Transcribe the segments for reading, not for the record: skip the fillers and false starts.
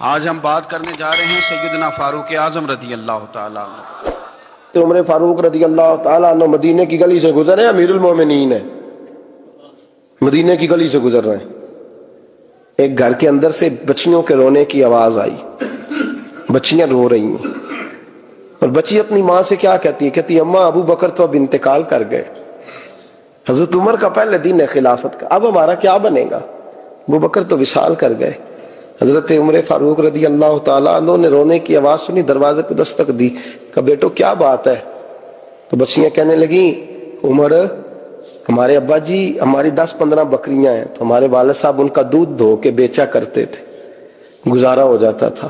آج ہم بات کرنے جا رہے ہیں سیدنا فاروق اعظم رضی اللہ تعالیٰ عنہ۔ تو عمر فاروق رضی اللہ تعالیٰ عنہ مدینے کی گلی سے گزر رہے ہیں، امیر المومنین ہے، مدینے کی گلی سے گزر رہے ہیں، ایک گھر کے اندر سے بچیوں کے رونے کی آواز آئی، بچیاں رو رہی ہیں، اور بچی اپنی ماں سے کیا کہتی ہے؟ کہتی ہے اماں ابو بکر تو اب انتقال کر گئے، حضرت عمر کا پہلے دن ہے خلافت کا، اب ہمارا کیا بنے گا؟ ابو بکر تو وصال کر گئے۔ حضرت عمر فاروق رضی اللہ تعالیٰ عنہ نے رونے کی آواز سنی، دروازے پہ دستک دی، کہا بیٹو کیا بات ہے؟ تو بچیاں کہنے لگیں عمر ہمارے ابا جی ہماری 10-15 بکریاں ہیں، تو ہمارے والد صاحب ان کا دودھ دھو کے بیچا کرتے تھے، گزارا ہو جاتا تھا۔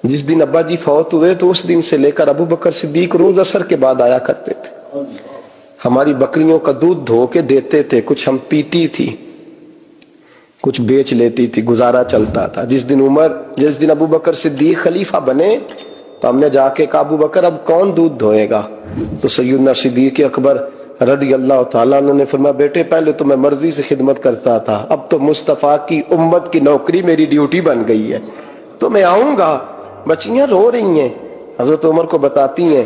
جس دن ابا جی فوت ہوئے تو اس دن سے لے کر ابو بکر صدیق روز عصر کے بعد آیا کرتے تھے، ہماری بکریوں کا دودھ دھو کے دیتے تھے، کچھ ہم پیتی تھی، کچھ بیچ لیتی تھی، گزارا چلتا تھا۔ جس دن ابو بکر صدیق خلیفہ بنے تو ہم نے جا کے کہا ابو بکر اب کون دودھ دھوئے گا؟ تو سیدنا صدیق اکبر رضی اللہ تعالیٰ عنہ نے فرمایا بیٹے پہلے تو میں مرضی سے خدمت کرتا تھا، اب تو مصطفیٰ کی امت کی نوکری میری ڈیوٹی بن گئی ہے، تو میں آؤں گا۔ بچیاں رو رہی ہیں، حضرت عمر کو بتاتی ہیں،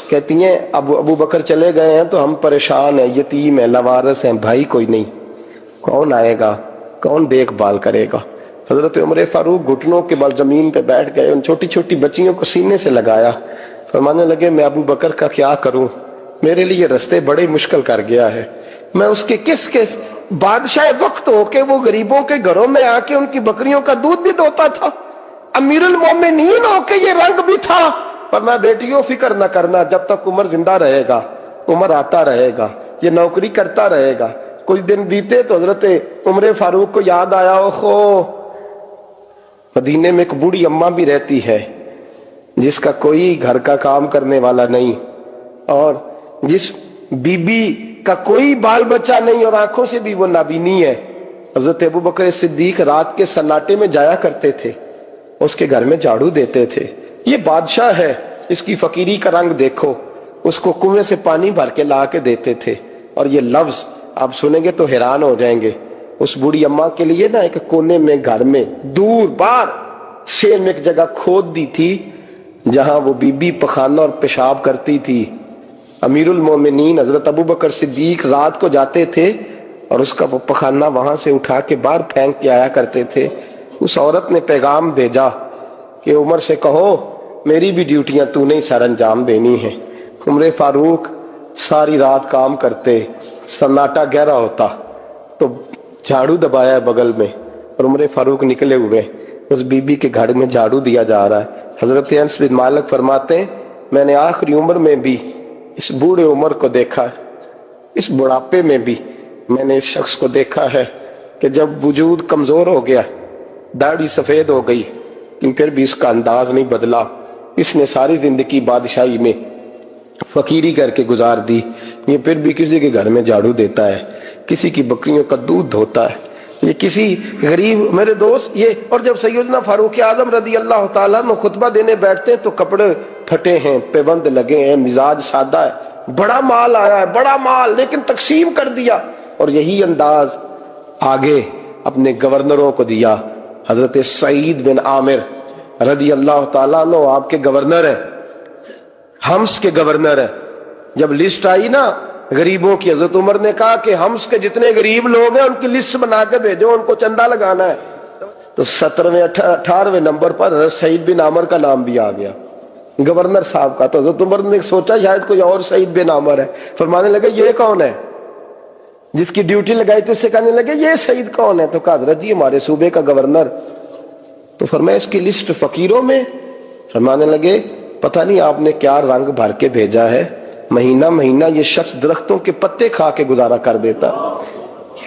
کہتی ہیں ابو بکر چلے گئے ہیں تو ہم پریشان ہیں، یتیم ہیں، لاوارث ہیں، بھائی کوئی نہیں، کون آئے گا، کون دیکھ بھال کرے گا؟ حضرت عمر فاروق گھٹنوں کے بل زمین پہ بیٹھ گئے، ان چھوٹی چھوٹی بچیوں کو سینے سے لگایا، فرمانے لگے میں ابو بکر کا کیا کروں، میرے لیے رستے بڑے مشکل کر گیا ہے، میں اس کے کس بادشاہ وقت ہو کے وہ غریبوں کے گھروں میں آ کے ان کی بکریوں کا دودھ بھی دوتا تھا، امیر المومنین ہو کے یہ رنگ بھی تھا۔ فرمایا بیٹیوں فکر نہ کرنا، جب تک عمر زندہ رہے گا، عمر آتا رہے گا، یہ نوکری کرتا رہے گا۔ کچھ دن بیتے تو حضرت عمر فاروق کو یاد آیا اوہو مدینے میں ایک بوڑھی اماں بھی رہتی ہے جس کا کوئی گھر کا کام کرنے والا نہیں، اور جس بی بی کا کوئی بال بچہ نہیں، اور آنکھوں سے بھی وہ نابینی ہے۔ حضرت ابو بکر صدیق رات کے سناٹے میں جایا کرتے تھے، اس کے گھر میں جھاڑو دیتے تھے، یہ بادشاہ ہے، اس کی فقیری کا رنگ دیکھو، اس کو کنویں سے پانی بھر کے لا کے دیتے تھے۔ اور یہ لفظ آپ سنیں گے تو حیران ہو جائیں گے، اس بوڑھی اماں کے لیے نا ایک کونے میں گھر میں دور بار شیر میں ایک جگہ کھود دی تھی جہاں وہ بی بی پخانہ اور پیشاب کرتی تھی۔ امیر المومنین حضرت ابو بکر صدیق رات کو جاتے تھے اور اس کا وہ پخانہ وہاں سے اٹھا کے باہر پھینک کے آیا کرتے تھے۔ اس عورت نے پیغام بھیجا کہ عمر سے کہو میری بھی ڈیوٹیاں تو نے سر انجام دینی ہیں۔ عمر فاروق ساری رات کام کرتے، سناٹا گہرا ہوتا تو جھاڑو دبایا بغل میں، اور عمر فاروق نکلے ہوئے، اس بی بی کے گھر میں جھاڑو دیا جا رہا ہے۔ حضرت انس بن مالک فرماتے ہیں میں نے آخری عمر میں بھی اس بوڑھے عمر کو دیکھا ہے، اس بڑھاپے میں بھی میں نے اس شخص کو دیکھا ہے کہ جب وجود کمزور ہو گیا، داڑھی سفید ہو گئی، لیکن پھر بھی اس کا انداز نہیں بدلا، اس نے ساری زندگی بادشاہی میں فقیری کر کے گزار دی، یہ پھر بھی کسی کے گھر میں جھاڑو دیتا ہے، کسی کی بکریوں کا دودھ دھوتا ہے، یہ کسی غریب میرے دوست یہ۔ اور جب سیدنا فاروق اعظم رضی اللہ تعالیٰ عنہ خطبہ دینے بیٹھتے ہیں تو کپڑے پھٹے ہیں، پیبند لگے ہیں، مزاج سادہ ہے، بڑا مال آیا ہے، بڑا مال، لیکن تقسیم کر دیا، اور یہی انداز آگے اپنے گورنروں کو دیا۔ حضرت سعید بن عامر رضی اللہ تعالیٰ عنہ آپ کے گورنر ہیں، حمص کے گورنر ہیں۔ جب لسٹ آئی نا غریبوں کی، حضرت عمر نے کہا کہ حمص کے جتنے غریب لوگ ہیں ان کی لسٹ بنا کے بھیجو، ان کو چندہ لگانا ہے۔ تو 17ویں 18ویں نمبر پر حضرت سعید بن عامر کا نام بھی آ گیا، گورنر صاحب کا۔ تو حضرت عمر نے سوچا شاید کوئی اور سعید بن عامر ہے، فرمانے لگے یہ کون ہے جس کی ڈیوٹی لگائی تھی؟ اس سے کہنے لگے یہ سعید کون ہے؟ تو کہا حضرت جی ہمارے صوبے کا گورنر۔ تو فرمایا اس کی لسٹ فقیروں میں؟ فرمانے لگے پتہ نہیں آپ نے کیا رنگ بھر کے بھیجا ہے، مہینہ مہینہ یہ شخص درختوں کے پتے کھا کے گزارا کر دیتا۔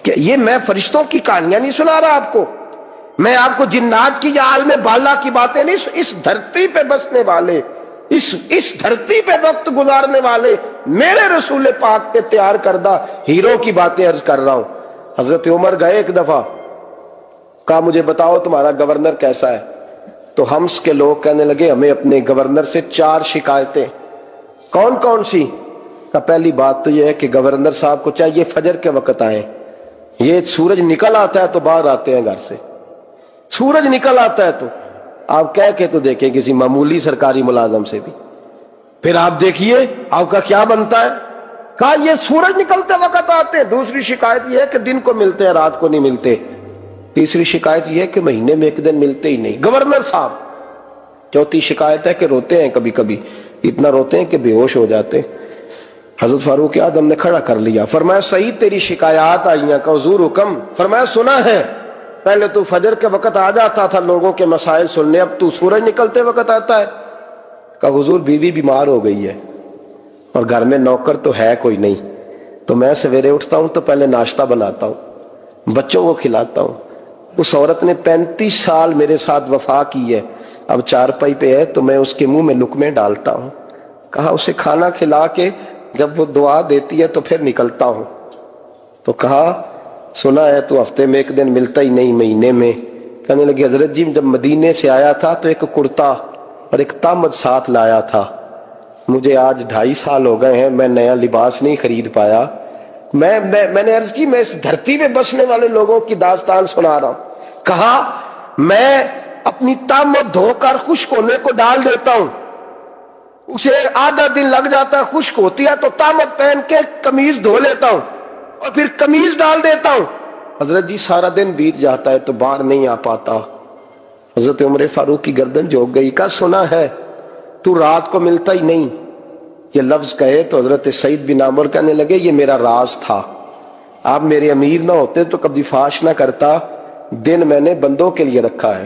کہ یہ میں فرشتوں کی کہانیاں نہیں سنا رہا آپ کو، میں آپ کو جنات کی یا عالم بالا کی باتیں نہیں، اس دھرتی پہ بسنے والے، اس دھرتی پہ وقت گزارنے والے میرے رسول پاک کے تیار کردہ ہیرو کی باتیں عرض کر رہا ہوں۔ حضرت عمر گئے ایک دفعہ، کہا مجھے بتاؤ تمہارا گورنر کیسا ہے؟ تو حمص کے لوگ کہنے لگے ہمیں اپنے گورنر سے 4 شکایتیں۔ کون کون سی؟ کہ پہلی بات تو یہ ہے کہ گورنر صاحب کو چاہیے فجر کے وقت آئیں، یہ سورج نکل آتا ہے تو باہر آتے ہیں گھر سے، سورج نکل آتا ہے تو آپ کہہ کے تو دیکھیں کسی معمولی سرکاری ملازم سے بھی، پھر آپ دیکھیے آپ کا کیا بنتا ہے۔ کہا یہ سورج نکلتے وقت آتے ہیں۔ دوسری شکایت یہ ہے کہ دن کو ملتے ہیں رات کو نہیں ملتے۔ تیسری شکایت یہ ہے کہ مہینے میں ایک دن ملتے ہی نہیں، گورنر صاحب۔ چوتھی شکایت ہے کہ روتے ہیں کبھی کبھی، اتنا روتے ہیں کہ بے ہوش ہو جاتے ہیں۔ حضرت فاروق اعظم نے کھڑا کر لیا، فرمایا سعید تیری شکایات آئی ہیں، کہ حضور حکم۔ فرمایا سنا ہے، پہلے تو فجر کے وقت آ جاتا تھا لوگوں کے مسائل سننے، اب تو سورج نکلتے وقت آتا ہے۔ کہا حضور بیوی بیمار ہو گئی ہے اور گھر میں نوکر تو ہے کوئی نہیں، تو میں سویرے اٹھتا ہوں تو پہلے ناشتہ بناتا ہوں، بچوں کو کھلاتا ہوں۔ اس عورت نے 35 سال میرے ساتھ وفا کی ہے، اب چارپائی پہ ہے تو میں اس کے منہ میں لقمے ڈالتا ہوں۔ کہا اسے کھانا کھلا کے جب وہ دعا دیتی ہے تو پھر نکلتا ہوں۔ تو کہا سنا ہے تو ہفتے میں ایک دن ملتا ہی نہیں، مہینے میں۔ کہنے لگی حضرت جی جب مدینے سے آیا تھا تو ایک کرتا اور ایک تامد ساتھ لایا تھا، مجھے آج 2.5 سال ہو گئے ہیں، میں نیا لباس نہیں خرید پایا۔ میں نے عرض کی میں اس دھرتی پہ بسنے والے لوگوں کی داستان سنا رہا ہوں۔ کہا میں اپنی تامد دھو کر خشک ہونے کو ڈال دیتا ہوں، اسے آدھا دن لگ جاتا ہے، خشک ہوتی ہے تو تامد پہن کے قمیض دھو لیتا ہوں اور پھر قمیض ڈال دیتا ہوں۔ حضرت جی سارا دن بیت جاتا ہے تو باہر نہیں آ پاتا۔ حضرت عمر فاروق کی گردن جھک گئی۔ کہا سنا ہے تو رات کو ملتا ہی نہیں، یہ لفظ کہے تو حضرت سعید بن عامر کہنے لگے یہ میرا راز تھا، آپ میرے امیر نہ ہوتے تو کبھی فاش نہ کرتا، دن میں نے بندوں کے لیے رکھا ہے،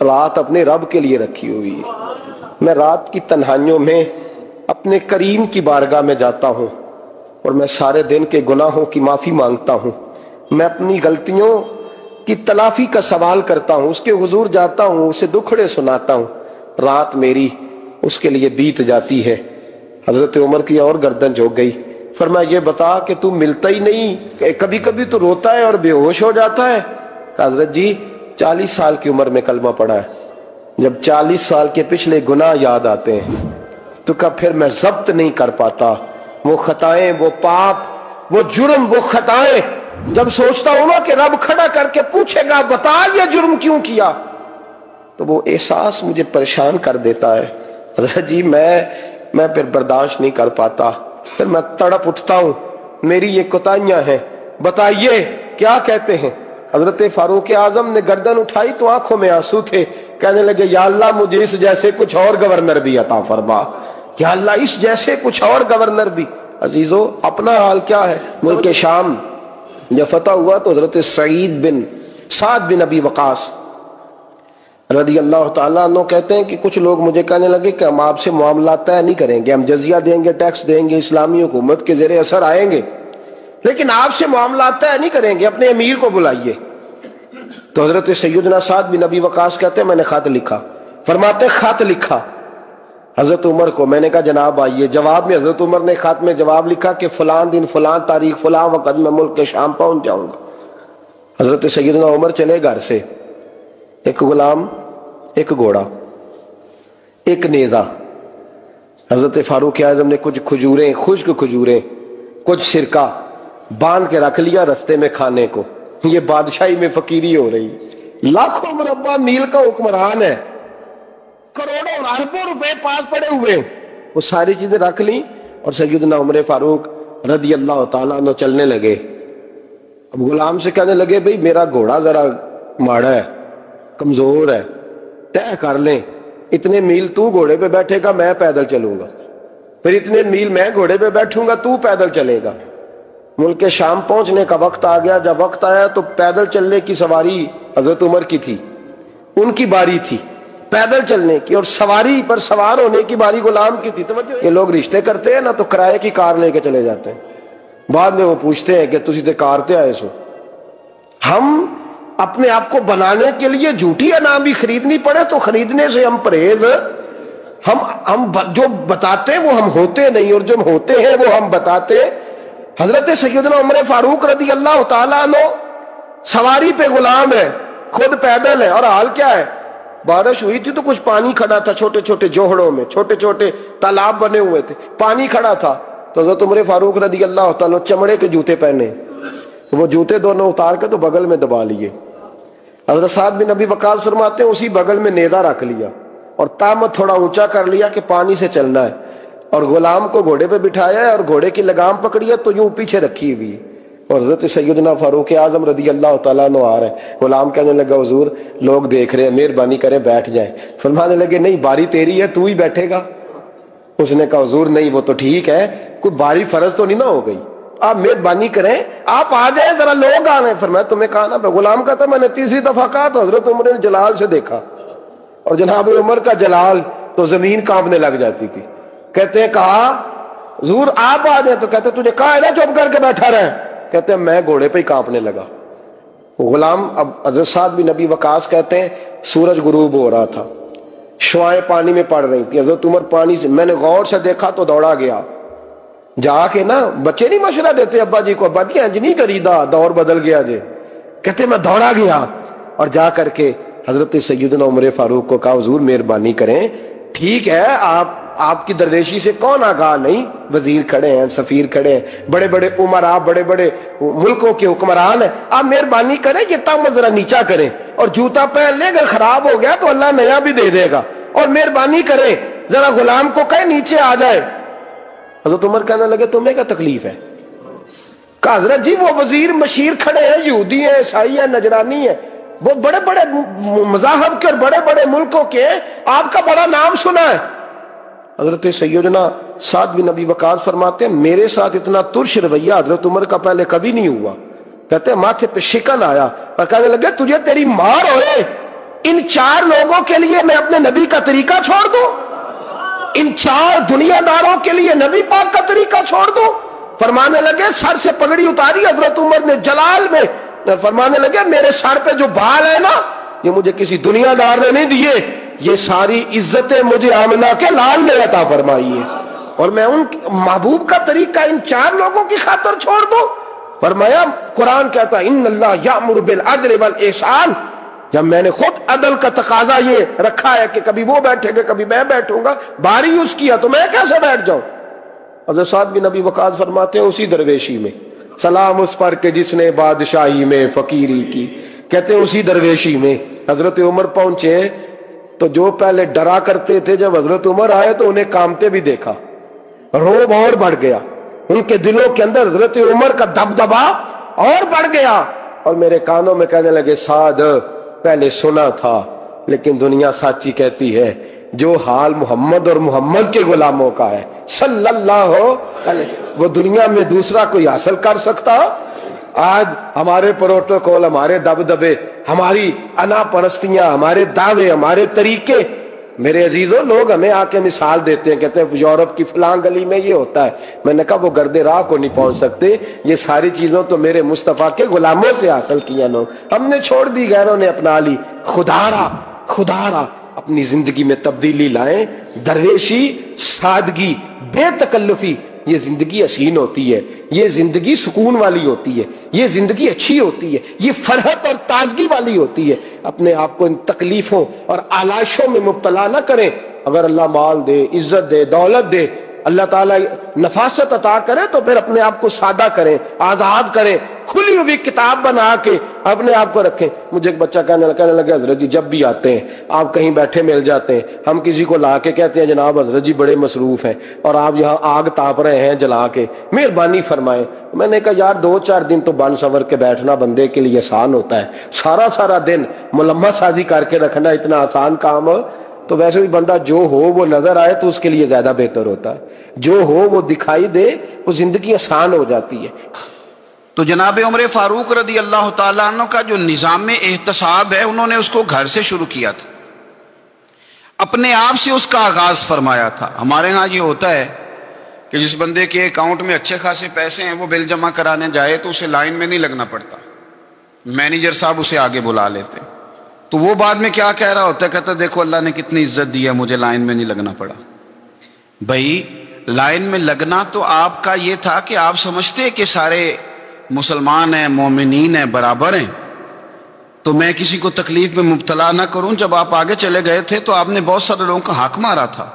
رات اپنے رب کے لیے رکھی ہوئی ہے۔ میں رات کی تنہائیوں میں اپنے کریم کی بارگاہ میں جاتا ہوں اور میں سارے دن کے گناہوں کی معافی مانگتا ہوں، میں اپنی غلطیوں کی تلافی کا سوال کرتا ہوں، اس کے حضور جاتا ہوں، اسے دکھڑے سناتا ہوں، رات میری اس کے لیے بیت جاتی ہے۔ حضرت عمر کی اور گردن جھک گئی۔ فرمایا یہ بتا کہ تو ملتا ہی نہیں، کبھی کبھی تو روتا ہے اور بے ہوش ہو جاتا ہے۔ کہ حضرت جی 40 سال کی عمر میں کلمہ پڑھا ہے، جب 40 سال کے پچھلے گناہ یاد آتے ہیں تو کب پھر میں ضبط نہیں کر پاتا، وہ خطائیں، وہ پاپ، وہ جرم، وہ خطائیں جب سوچتا ہوں نا کہ رب کھڑا کر کے پوچھے گا بتا یہ جرم کیوں کیا، تو وہ احساس مجھے پریشان کر دیتا ہے۔ حضرت جی میں پھر برداشت نہیں کر پاتا، پھر میں تڑپ اٹھتا ہوں، میری یہ کوتاہیاں ہیں، بتائیے کیا کہتے ہیں۔ حضرت فاروق اعظم نے گردن اٹھائی تو آنکھوں میں آنسو تھے، کہنے لگے یا اللہ مجھے اس جیسے کچھ اور گورنر بھی عطا فرما، یا اللہ اس جیسے کچھ اور گورنر بھی۔ عزیزو اپنا حال کیا ہے؟ ملک شام جب فتح ہوا تو حضرت سعد بن ابی وقاص رضی اللہ تعالیٰ عنہ کہتے ہیں کہ کچھ لوگ مجھے کہنے لگے کہ ہم آپ سے معاملات طے نہیں کریں گے، ہم جزیہ دیں گے، ٹیکس دیں گے، اسلامی حکومت کے زیر اثر آئیں گے، لیکن آپ سے معاملات طے نہیں کریں گے، اپنے امیر کو بلائیے۔ تو حضرت سیدنا سعد بن ابی وقاص کہتے ہیں میں نے خط لکھا۔ فرماتے خط لکھا حضرت عمر کو، میں نے کہا جناب آئیے۔ جواب میں حضرت عمر نے خط میں جواب لکھا کہ فلاں دن فلاں تاریخ فلاں وقت میں ملک کے شام پہنچ جاؤں گا۔ حضرت سیدنا عمر چلے گھر سے، ایک غلام، ایک گھوڑا، ایک نیزہ۔ حضرت فاروق اعظم نے کچھ کھجوریں، خشک کھجوریں، کچھ سرکہ باندھ کے رکھ لیا رستے میں کھانے کو۔ یہ بادشاہی میں فقیری ہو رہی، لاکھوں مربع میل کا حکمران ہے، کروڑوں اربوں روپے پاس پڑے ہوئے، وہ ساری چیزیں رکھ لیں اور سیدنا عمر فاروق رضی اللہ تعالیٰ عنہ چلنے لگے۔ اب غلام سے کہنے لگے بھئی میرا گھوڑا ذرا ماڑا ہے، کمزور ہے، طے کر لیں، اتنے میل تو گھوڑے پہ بیٹھے گا میں پیدل چلوں گا، پھر اتنے میل میں گھوڑے پہ بیٹھوں گا تو پیدل چلے گا۔ ملک شام پہنچنے کا وقت آ گیا۔ جب وقت آیا تو پیدل چلنے کی سواری حضرت عمر کی تھی، ان کی باری تھی پیدل چلنے کی، اور سواری پر سوار ہونے کی باری غلام کی تھی۔ توجہ، یہ لوگ رشتے کرتے ہیں نا تو کرائے کی کار لے کے چلے جاتے ہیں، بعد میں وہ پوچھتے ہیں کہ تسی تے کار تے آئے سو۔ ہم اپنے آپ کو بنانے کے لیے جھوٹی انعام بھی خریدنی پڑے تو خریدنے سے ہم پرہیز، ہم جو بتاتے ہیں وہ ہم ہوتے نہیں، اور جو ہوتے ہیں وہ ہم بتاتے۔ حضرت سیدنا عمر فاروق رضی اللہ تعالیٰ عنہ سواری پہ غلام ہے، خود پیدل ہے، اور حال کیا ہے؟ بارش ہوئی تھی تو کچھ پانی کھڑا تھا، چھوٹے چھوٹے جوہڑوں میں چھوٹے چھوٹے تالاب بنے ہوئے تھے، پانی کھڑا تھا۔ تو حضرت عمر فاروق رضی اللہ تعالیٰ چمڑے کے جوتے پہنے، وہ جوتے دونوں اتار کے تو بغل میں دبا لیے، حضرت سعد بن ابی وقاص فرماتے ہیں اسی بغل میں نیزہ رکھ لیا اور تامت تھوڑا اونچا کر لیا کہ پانی سے چلنا ہے، اور غلام کو گھوڑے پہ بٹھایا ہے اور گھوڑے کی لگام پکڑی ہے تو یوں پیچھے رکھی ہوئی، اور حضرت سیدنا فاروق اعظم رضی اللہ تعالیٰ عنہ آ رہے ہیں۔ غلام کہنے لگا حضور لوگ دیکھ رہے ہیں، مہربانی کریں بیٹھ جائیں۔ فرمانے لگے نہیں، باری تیری ہے، تو ہی بیٹھے گا۔ اس نے کہا حضور نہیں، وہ تو ٹھیک ہے، کوئی باری فرض تو نہیں نہ ہو گئی، آپ مہربانی کریں آپ آ جائیں، ذرا لوگ آ رہے ہیں۔ فرمایا تمہیں کہا نا، غلام کہتا میں نے تیسری دفعہ کہا تو حضرت عمر نے جلال سے دیکھا، اور جناب عمر کا جلال تو زمین کانپنے لگ جاتی تھی۔ کہتے ہیں کہا حضور آپ آ جائیں، تو کہتے تجھے کہا ہے نا چپ کر کے بیٹھا رہے، کہتے ہیں میں گھوڑے پہ ہی کانپنے لگا۔ غلام اب حضرت سعد بن ابی وقاص کہتے ہیں سورج غروب ہو رہا تھا، شعائیں پانی میں پڑ رہی تھی، حضرت عمر پانی سے، میں نے غور سے دیکھا تو دوڑا گیا، جا کے نا بچے نہیں مشورہ دیتے ابا جی کو، ابا جی انج نہیں کریدا، دور بدل گیا جی، کہتے میں دوڑا گیا اور جا کر کے حضرت سیدنا عمر فاروق کو کہا حضور مہربانی کریں، ٹھیک ہے آپ کی درویشی سے کون آگاہ نہیں، وزیر کھڑے ہیں، سفیر کھڑے ہیں، بڑے بڑے عمرا، بڑے بڑے ملکوں کے حکمران ہیں، آپ مہربانی کریں یہ تم ذرا نیچا کریں، اور جوتا پہن لیں، اگر خراب ہو گیا تو اللہ نیا بھی دے دے گا، اور مہربانی کریں ذرا غلام کو کہیں نیچے آ جائے۔ حضرت عمر کہنے لگے تمہیں کیا تکلیف ہے؟ کہا حضرت جی وہ وزیر مشیر کھڑے ہیں، یہودی ہیں، عیسائی ہیں، نجرانی ہیں، وہ بڑے بڑے مذاہب کے اور بڑے بڑے ملکوں کے ہیں، آپ کا بڑا نام سنا ہے۔ حضرت سیدنا سعد بن ابی وقاص فرماتے ہیں میرے ساتھ اتنا ترش رویہ حضرت عمر کا پہلے کبھی نہیں ہوا، کہتے ہیں ماتھے پہ شکن آیا اور کہنے لگے تجھے تیری مار ہوئے، ان 4 لوگوں کے لیے میں اپنے نبی کا طریقہ چھوڑ دوں، ان 4 دنیا داروں کے لیے نبی پاک کا طریقہ چھوڑ دوں؟ فرمانے لگے سر سے پگڑی اتاری حضرت عمر نے جلال میں، فرمانے لگے میرے سر پہ جو بال ہے نا یہ مجھے کسی دنیا دار نے نہیں دیے، یہ ساری عزتیں مجھے آمنہ کے لال نے عطا فرمائی ہے، اور میں ان محبوب کا طریقہ ان 4 لوگوں کی خاطر چھوڑ دوں؟ فرمایا قرآن کہتا ہے ان اللہ یأمر بالعدل والاحسان، جب میں نے خود عدل کا تقاضا یہ رکھا ہے کہ کبھی وہ بیٹھے گا کبھی میں بیٹھوں گا، باری اس کی ہے تو میں کیسے بیٹھ جاؤں؟ حضرت سعد بن ابی وقاص فرماتے ہیں اسی درویشی میں سلام اس پر کہ جس نے بادشاہی میں فقیری کی، کہتے ہیں اسی درویشی میں حضرت عمر پہنچے تو جو پہلے ڈرا کرتے تھے جب حضرت عمر آئے تو انہیں کامتے بھی دیکھا، روب اور بڑھ گیا، ان کے دلوں کے اندر حضرت عمر کا دبدبا اور بڑھ گیا، اور میرے کانوں میں کہنے لگے سعد پہلے سنا تھا لیکن دنیا سچی کہتی ہے جو حال محمد اور محمد کے غلاموں کا ہے صلی اللہ علیہ، وہ دنیا میں دوسرا کوئی حاصل کر سکتا؟ آج ہمارے پروٹوکول، ہمارے دبدبے، ہماری انا پرستیاں، ہمارے دعوے، ہمارے طریقے، میرے عزیزوں لوگ ہمیں آ کے مثال دیتے ہیں، کہتے ہیں یورپ کی فلاں گلی میں یہ ہوتا ہے، میں نے کہا وہ گرد راہ کو نہیں پہنچ سکتے، یہ ساری چیزوں تو میرے مصطفیٰ کے غلاموں سے حاصل کیا، لوگ ہم نے چھوڑ دی، غیروں نے اپنا لی۔ خدا را اپنی زندگی میں تبدیلی لائیں، درویشی، سادگی، بے تکلفی، یہ زندگی حسین ہوتی ہے، یہ زندگی سکون والی ہوتی ہے، یہ زندگی اچھی ہوتی ہے، یہ فرحت اور تازگی والی ہوتی ہے۔ اپنے آپ کو ان تکلیفوں اور آلائشوں میں مبتلا نہ کریں، اگر اللہ مال دے، عزت دے، دولت دے، اللہ تعالیٰ نفاست عطا کرے تو پھر اپنے آپ کو سادہ کریں، آزاد کریں، کھلی ہوئی کتاب بنا کے اپنے آپ کو رکھیں۔ مجھے ایک بچہ کہنے لگا حضرت جی جب بھی آتے ہیں آپ کہیں بیٹھے مل جاتے ہیں، ہم کسی کو لا کے کہتے ہیں جناب حضرت جی بڑے مصروف ہیں اور آپ یہاں آگ تاپ رہے ہیں جلا کے، مہربانی فرمائیں۔ میں نے کہا یار 2-4 دن تو بن سور کے بیٹھنا بندے کے لیے آسان ہوتا ہے، سارا دن ملمہ سازی کر کے رکھنا اتنا آسان کام تو ویسے بھی بندہ جو ہو وہ نظر آئے تو اس کے لیے زیادہ بہتر ہوتا ہے، جو ہو وہ دکھائی دے وہ زندگی آسان ہو جاتی ہے۔ تو جناب عمر فاروق رضی اللہ تعالیٰ عنہ کا جو نظام احتساب ہے انہوں نے اس کو گھر سے شروع کیا تھا، اپنے آپ سے اس کا آغاز فرمایا تھا۔ ہمارے ہاں یہ ہوتا ہے کہ جس بندے کے اکاؤنٹ میں اچھے خاصے پیسے ہیں وہ بل جمع کرانے جائے تو اسے لائن میں نہیں لگنا پڑتا، مینیجر صاحب اسے آگے بلا لیتے، تو وہ بعد میں کیا کہہ رہا ہوتا ہے، کہتا دیکھو اللہ نے کتنی عزت دی ہے، مجھے لائن میں نہیں لگنا پڑا۔ بھائی لائن میں لگنا تو آپ کا یہ تھا کہ آپ سمجھتے کہ سارے مسلمان ہیں، مومنین ہیں، برابر ہیں، تو میں کسی کو تکلیف میں مبتلا نہ کروں۔ جب آپ آگے چلے گئے تھے تو آپ نے بہت سارے لوگوں کا حق مارا تھا،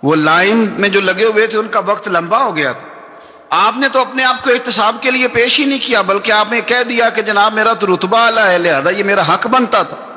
وہ لائن میں جو لگے ہوئے تھے ان کا وقت لمبا ہو گیا تھا، آپ نے تو اپنے آپ کو احتساب کے لیے پیش ہی نہیں کیا، بلکہ آپ نے کہہ دیا کہ جناب میرا تو رتبہ اعلیٰ ہے، لہذا یہ میرا حق بنتا تھا۔